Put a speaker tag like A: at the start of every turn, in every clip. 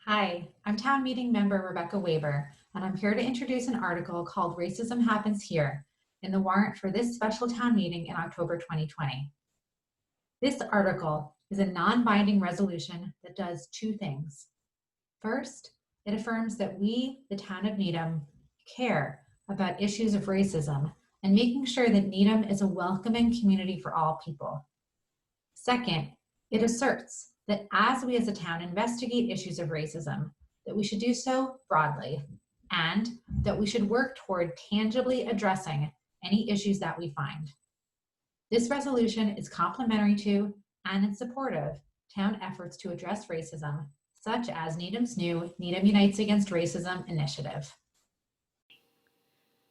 A: Hi, I'm town meeting member Rebecca Weber, and I'm here to introduce an article called Racism Happens Here in the warrant for this special town meeting in October 2020. This article is a non-binding resolution that does two things. First, it affirms that we, the town of Needham, care about issues of racism and making sure that Needham is a welcoming community for all people. Second, it asserts that as we as a town investigate issues of racism, that we should do so broadly, and that we should work toward tangibly addressing any issues that we find. This resolution is complementary to and in support of town efforts to address racism, such as Needham's new Needham Unites Against Racism initiative.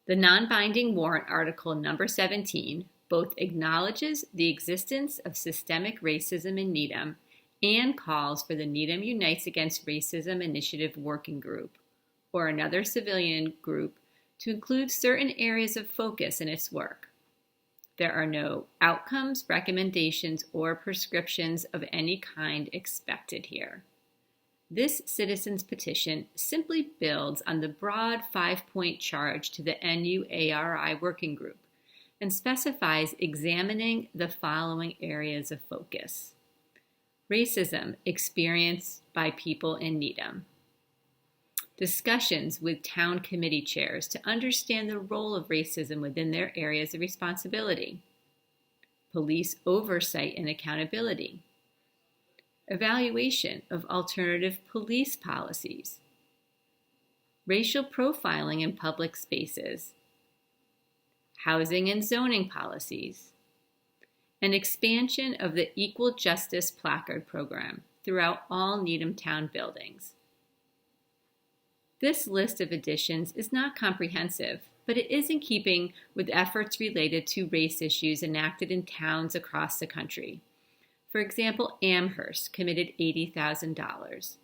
B: The non-binding warrant article number 17 both acknowledges the existence of systemic racism in Needham and calls for the Needham Unites Against Racism Initiative Working Group, or another civilian group, to include certain areas of focus in its work. There are no outcomes, recommendations, or prescriptions of any kind expected here. This citizens' petition simply builds on the broad 5-point charge to the NUARI Working Group and specifies examining the following areas of focus. Racism experienced by people in Needham. Discussions with town committee chairs to understand the role of racism within their areas of responsibility. Police oversight and accountability. Evaluation of alternative police policies. Racial profiling in public spaces. Housing and zoning policies, and expansion of the Equal Justice Placard Program throughout all Needham Town buildings. This list of additions is not comprehensive, but it is in keeping with efforts related to race issues enacted in towns across the country. For example, Amherst committed $80,000.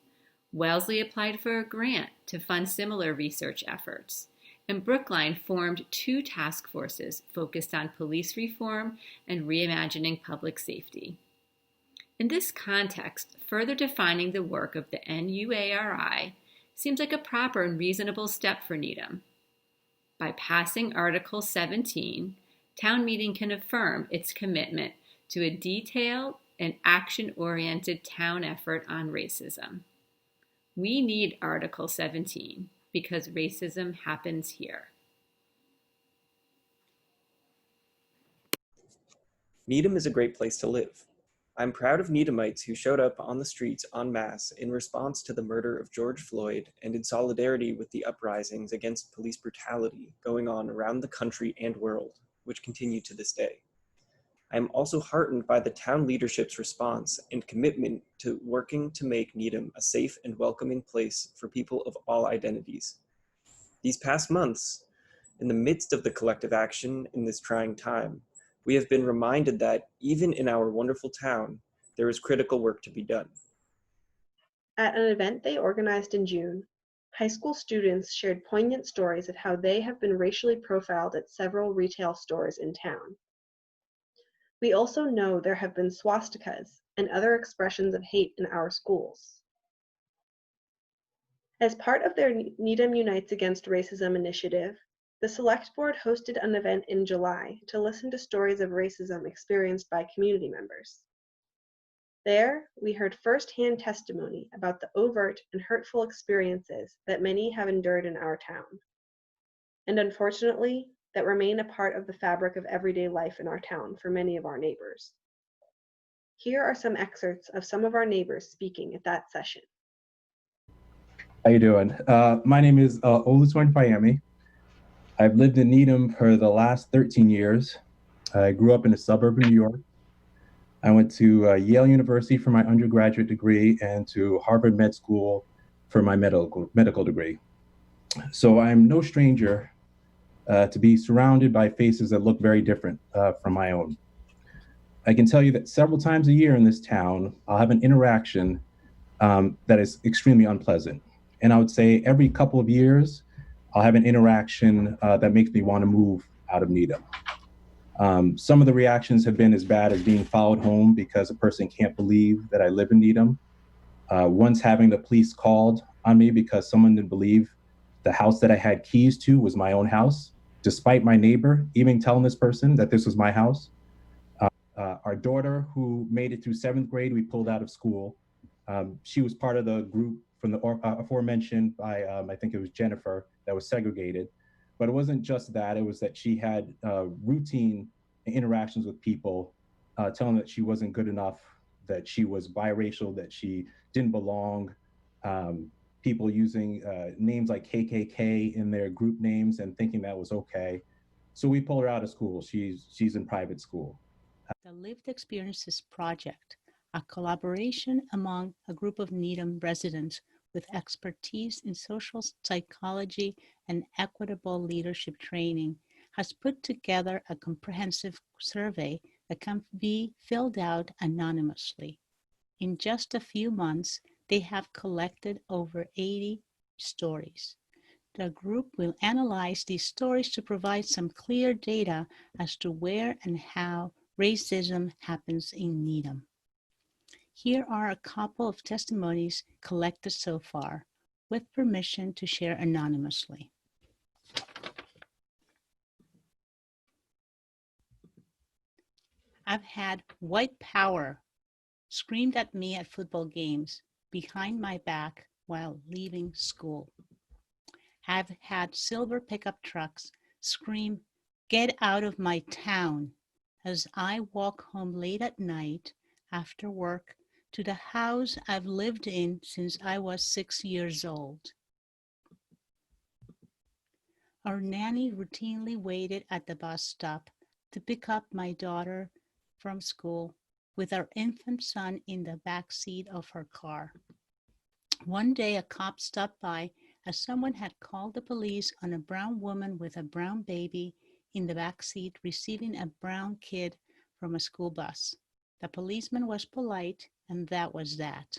B: Wellesley applied for a grant to fund similar research efforts. And Brookline formed 2 task forces focused on police reform and reimagining public safety. In this context, further defining the work of the NUARI seems like a proper and reasonable step for Needham. By passing Article 17, town meeting can affirm its commitment to a detailed and action-oriented town effort on racism. We need Article 17. Because racism happens here.
C: Needham is a great place to live. I'm proud of Needhamites who showed up on the streets en masse in response to the murder of George Floyd and in solidarity with the uprisings against police brutality going on around the country and world, which continue to this day. I am also heartened by the town leadership's response and commitment to working to make Needham a safe and welcoming place for people of all identities. These past months, in the midst of the collective action in this trying time, we have been reminded that even in our wonderful town, there is critical work to be done.
D: At an event they organized in June, high school students shared poignant stories of how they have been racially profiled at several retail stores in town. We also know there have been swastikas and other expressions of hate in our schools. As part of their Needham Unites Against Racism initiative, the Select Board hosted an event in July to listen to stories of racism experienced by community members. There, we heard firsthand testimony about the overt and hurtful experiences that many have endured in our town, and unfortunately, that remain a part of the fabric of everyday life in our town for many of our neighbors. Here are some excerpts of some of our neighbors speaking at that session.
E: How you doing? My name is Olusoin Fayemi. I've lived in Needham for the last 13 years. I grew up in a suburb of New York. I went to Yale University for my undergraduate degree and to Harvard Med School for my medical degree. So I'm no stranger to be surrounded by faces that look very different from my own. I can tell you that several times a year in this town, I'll have an interaction that is extremely unpleasant. And I would say every couple of years, I'll have an interaction that makes me want to move out of Needham. Some of the reactions have been as bad as being followed home because a person can't believe that I live in Needham. Once having the police called on me because someone didn't believe the house that I had keys to was my own house, despite my neighbor even telling this person that this was my house. Our daughter, who made it through 7th grade, we pulled out of school. She was part of the group from the aforementioned by, I think it was Jennifer, that was segregated. But it wasn't just that, it was that she had routine interactions with people, telling that she wasn't good enough, that she was biracial, that she didn't belong. People using names like KKK in their group names and thinking that was okay. So we pulled her out of school. She's in private school.
F: The Lived Experiences Project, a collaboration among a group of Needham residents with expertise in social psychology and equitable leadership training, has put together a comprehensive survey that can be filled out anonymously. In just a few months, they have collected over 80 stories. The group will analyze these stories to provide some clear data as to where and how racism happens in Needham. Here are a couple of testimonies collected so far, with permission to share anonymously. I've had white power screamed at me at football games behind my back while leaving school. I've had silver pickup trucks scream, "Get out of my town," as I walk home late at night after work to the house I've lived in since I was 6 years old. Our nanny routinely waited at the bus stop to pick up my daughter from school with our infant son in the back seat of her car. One day, a cop stopped by as someone had called the police on a brown woman with a brown baby in the back seat receiving a brown kid from a school bus. The policeman was polite, and that was that.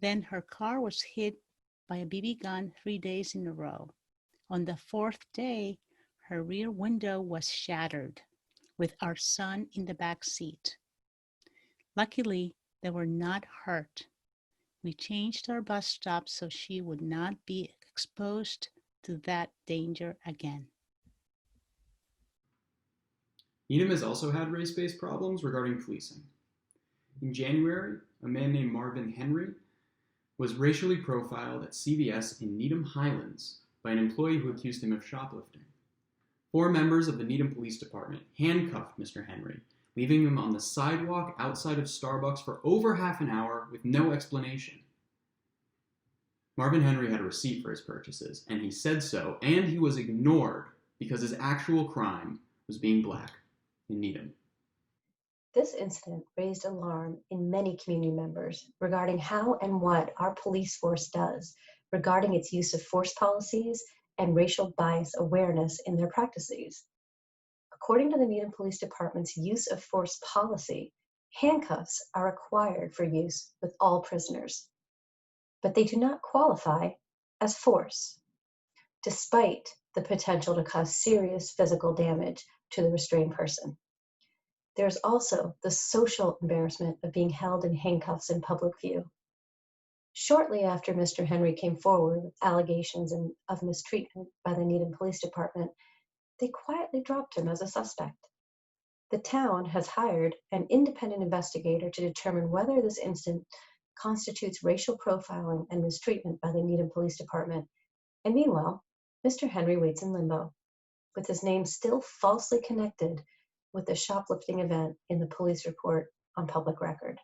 F: Then her car was hit by a BB gun 3 days in a row. On the 4th day, her rear window was shattered, with our son in the back seat. Luckily, they were not hurt. We changed our bus stop so she would not be exposed to that danger again.
G: Needham has also had race-based problems regarding policing. In January, a man named Marvin Henry was racially profiled at CVS in Needham Highlands by an employee who accused him of shoplifting. 4 members of the Needham Police Department handcuffed Mr. Henry, leaving him on the sidewalk outside of Starbucks for over half an hour with no explanation. Marvin Henry had a receipt for his purchases, and he said so, and he was ignored because his actual crime was being black in Needham.
H: This incident raised alarm in many community members regarding how and what our police force does regarding its use of force policies and racial bias awareness in their practices. According to the Needham Police Department's use of force policy, handcuffs are required for use with all prisoners, but they do not qualify as force, despite the potential to cause serious physical damage to the restrained person. There's also the social embarrassment of being held in handcuffs in public view. Shortly after Mr. Henry came forward with allegations of mistreatment by the Needham Police Department, they quietly dropped him as a suspect. The town has hired an independent investigator to determine whether this incident constitutes racial profiling and mistreatment by the Needham Police Department. And meanwhile, Mr. Henry waits in limbo, with his name still falsely connected with the shoplifting event in the police report on public record.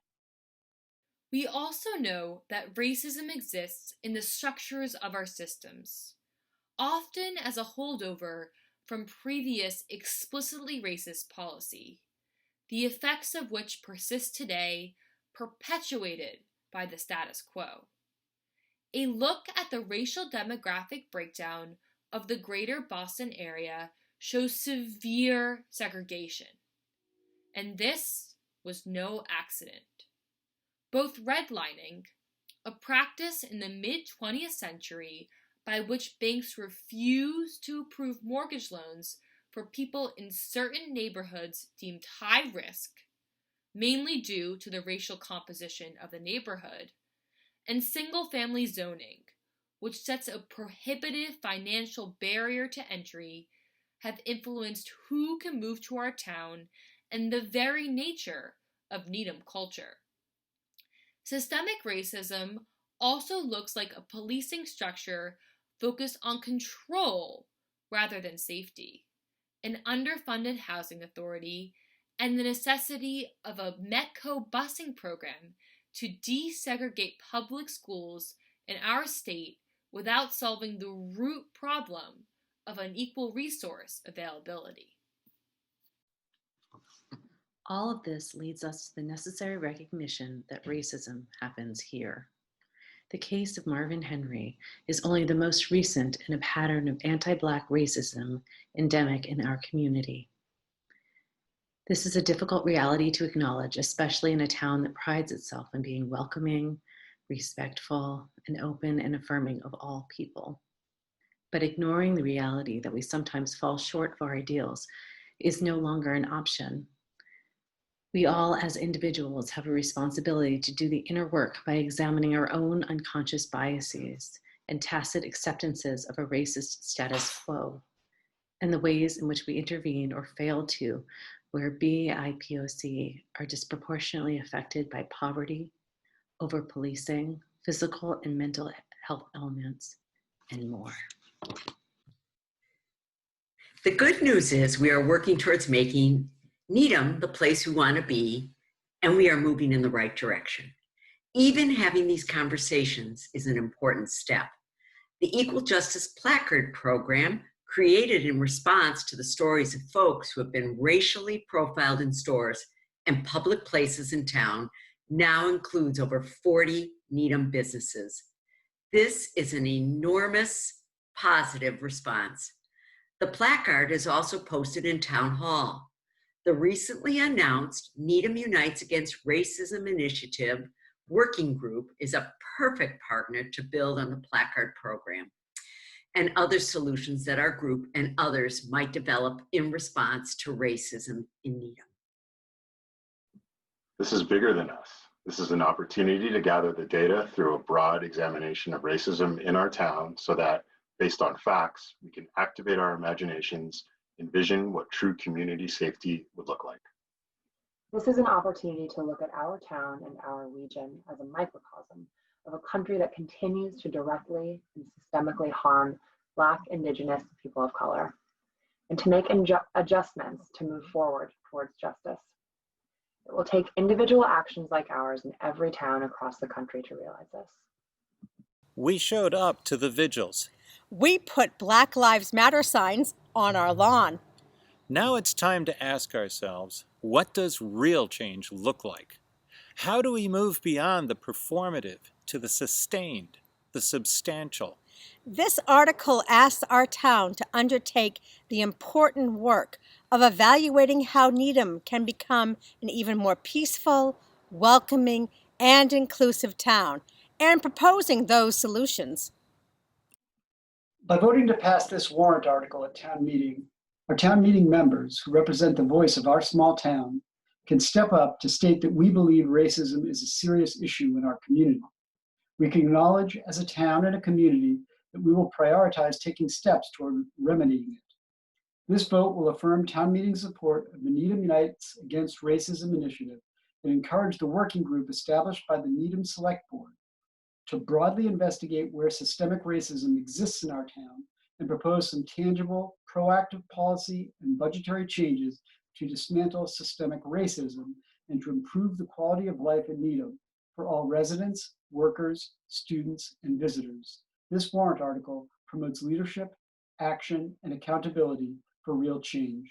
I: We also know that racism exists in the structures of our systems, often as a holdover from previous explicitly racist policy, the effects of which persist today, perpetuated by the status quo. A look at the racial demographic breakdown of the greater Boston area shows severe segregation, and this was no accident. Both redlining, a practice in the mid-20th century by which banks refused to approve mortgage loans for people in certain neighborhoods deemed high risk, mainly due to the racial composition of the neighborhood, and single-family zoning, which sets a prohibitive financial barrier to entry, have influenced who can move to our town and the very nature of Needham culture. Systemic racism also looks like a policing structure focused on control rather than safety, an underfunded housing authority, and the necessity of a Metco busing program to desegregate public schools in our state without solving the root problem of unequal resource availability.
J: All of this leads us to the necessary recognition that racism happens here. The case of Marvin Henry is only the most recent in a pattern of anti-Black racism endemic in our community. This is a difficult reality to acknowledge, especially in a town that prides itself on being welcoming, respectful, and open and affirming of all people. But ignoring the reality that we sometimes fall short of our ideals is no longer an option. We all, as individuals, have a responsibility to do the inner work by examining our own unconscious biases and tacit acceptances of a racist status quo, and the ways in which we intervene or fail to, where BIPOC are disproportionately affected by poverty, over-policing, physical and mental health elements, and more.
K: The good news is we are working towards making Needham the place we want to be, and we are moving in the right direction. Even having these conversations is an important step. The Equal Justice Placard Program, created in response to the stories of folks who have been racially profiled in stores and public places in town, now includes over 40 Needham businesses. This is an enormous positive response. The placard is also posted in Town Hall. The recently announced Needham Unites Against Racism Initiative working group is a perfect partner to build on the placard program and other solutions that our group and others might develop in response to racism in Needham.
L: This is bigger than us. This is an opportunity to gather the data through a broad examination of racism in our town so that, based on facts, we can activate our imaginations, envision what true community safety would look like.
M: This is an opportunity to look at our town and our region as a microcosm of a country that continues to directly and systemically harm Black, Indigenous, people of color, and to make adjustments to move forward towards justice. It will take individual actions like ours in every town across the country to realize this.
N: We showed up to the vigils.
O: We put Black Lives Matter signs on our lawn.
N: Now it's time to ask ourselves, what does real change look like? How do we move beyond the performative to the sustained, the substantial?
O: This article asks our town to undertake the important work of evaluating how Needham can become an even more peaceful, welcoming, and inclusive town, and proposing those solutions.
P: By voting to pass this warrant article at town meeting, our town meeting members, who represent the voice of our small town, can step up to state that we believe racism is a serious issue in our community. We can acknowledge as a town and a community that we will prioritize taking steps toward remedying it. This vote will affirm town meeting support of the Needham Unites Against Racism initiative and encourage the working group established by the Needham Select Board to broadly investigate where systemic racism exists in our town and propose some tangible, proactive policy and budgetary changes to dismantle systemic racism and to improve the quality of life in Needham for all residents, workers, students, and visitors. This warrant article promotes leadership, action, and accountability for real change.